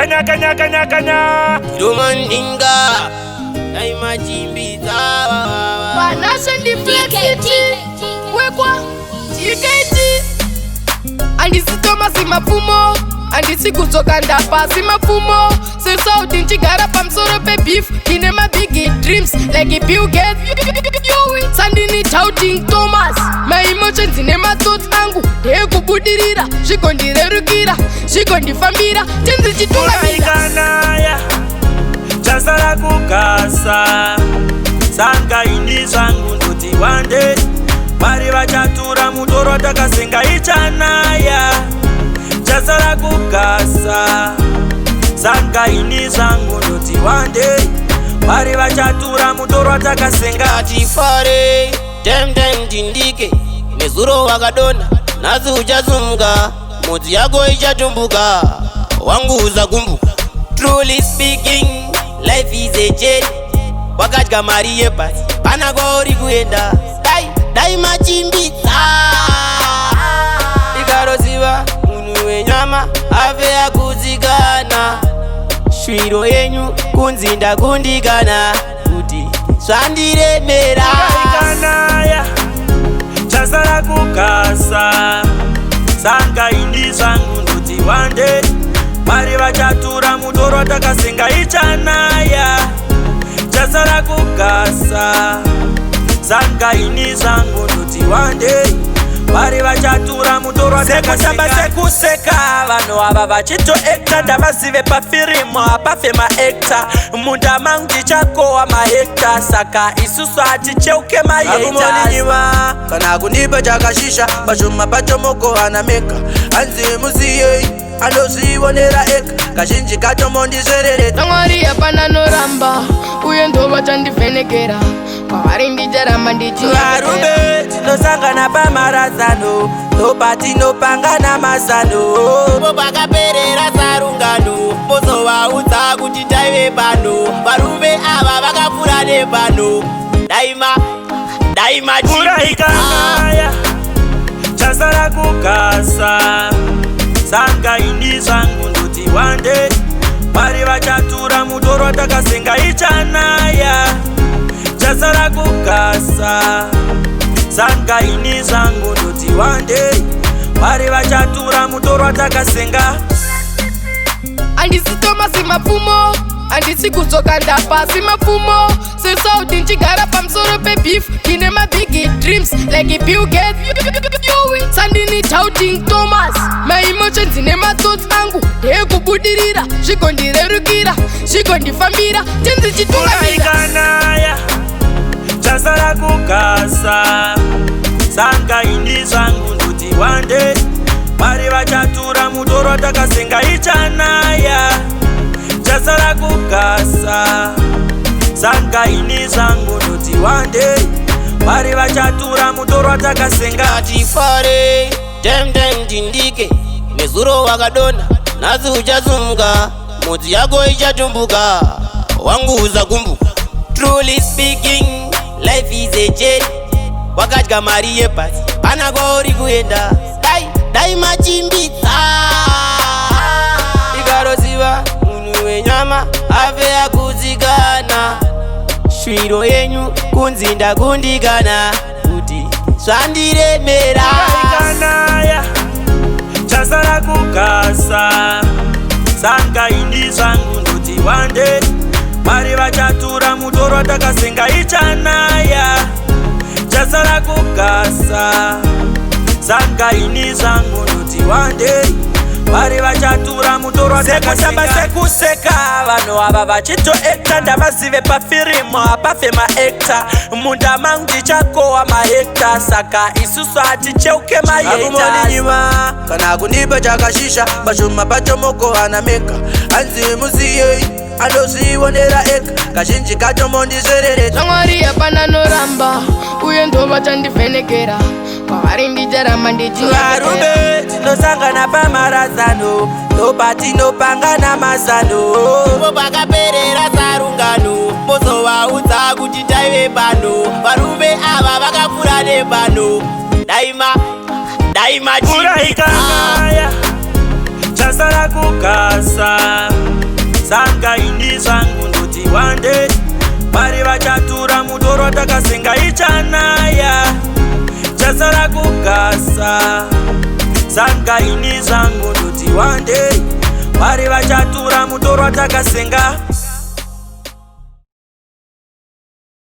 Kanya Romaninga Daima Chimbiza Banasha ndi flexiti Wekwa TKT Andisitoma simafumo Andisikuzoka ndapa simafumo Sesauti nchigara pamsoro pe beef Ine ma big dreams like a Bill Gates Sandini touting Thomas My emotions ine ma thoughts angu Deye kubudirira Shikondirerukira Shikondifambira Tenzi chitunga Kanaya Chasara kukasa Sanga indi zangu nduti wande Bari vachatura mutoro takasenga ichanaya Chasara kukasa Sanga indi zangu nduti wande Bari vachatura mutoro takasenga Atifare Dem tindike Nezuro wakadona Nazi ujazumga Moti yako ichatumbuka Wangu uzakumbuka Truly speaking Life is a jet Wakati kamari pasi Pana gori kuenda Daima Chimbiza Ikarosiwa Unuwe nyama Ave ya kuzigana Shwiro yenyu Kunzinda kundikana Kuti Swandire mera Kanaya Chasara kukasa Sanga indi zangu nduti wande Bari vachatura mutoro takasenga ichanaya Chasara kukasa Sanga indi zangu nduti wande Bari vachatura mutoro takasenga sekuseka Vano ava vachito ekta Ndavasive pa firimo apafe ma ekta Munda mangi chako wa ma ekta Saka isusu aticheuke ma ekta Akumoninima Kana kunipa chakashisha Bashuma pachomoko anameka Anzi muziye Andosiwonera eka Kashinji kachomondi serere Nangwari yapana noramba Uyo ndo vachandivhenekera Kwavari ndijaramba Varube tinosangana pamarazano Topati nopangana mazano Bakaperera sarungano Bozovaudza kuti taive pano Varume ava vakapfura nepano Daima Kanaya Chasara kukasa Sanga indi zangu nduti wande Bari vachatura mutoro takasenga ichanaya Chasara kukasa Sanga indi zangu nduti wande Bari vachatura mutoro takasenga Andisitoma simafumo Andisikuzoka ndapa simafumo Sesauti nchigara pamsoro pe beef Ine ma big dreams like a Bill Gates Sandini touting Thomas My emotions ine ma thoughts angu Deye kubudirira Shikondirerukira Shikondifambira Tenzi chitunga Kanaya Chasara kukasa Sanga indi zangu nduti wande Bari vachatura mutoro takasenga ichanaya Chasara kukasa Sanga indi zangu nduti wande Bari vachatura mutoro takasenga Atifare Dem tindike Nezuro wakadona Nazi ujazumga Moti yako ichatumbuka Wangu uzakumbuka Truly speaking Life is a jet Wakati kamari pasi Pana gori kuenda Daima Chimbiza Ikarosiwa Unuwe nyama Ave ya kuzigana Shwiro yenyu Kunzinda kundikana Kuti Swandire mera Kanaya Chasara kukasa Sanga indi zangu nduti wande Bari vachatura mutoro takasenga ichanaya Chasara kukasa Sanga indi zangu nduti wande Bari vachatura mutoro takasenga sekuseka Vano ava vachito ekta Ndavasive pa firimo apafe ma ekta Munda mangi chako wa ma ekta Saka isusu aticheuke ma ekta Akumoninima Kana kunipa chakashisha Bashuma pachomoko anameka Anzi muziye Andosiwonera eka Kashinji kachomondi serere Nangwari yapana noramba Uyo ndo vachandivhenekera Kwavari ndijaramba Varube tinosangana pamarazano Topati nopangana mazano Bakaperera sarungano Bozovaudza kuti taive pano Varume ava vakapfura nepano Daima Chimbiza Kanaya Chasara kukasa kukasa. Saka ini zvangu ndoti one day Mwari vachatura mutoro watakasenga.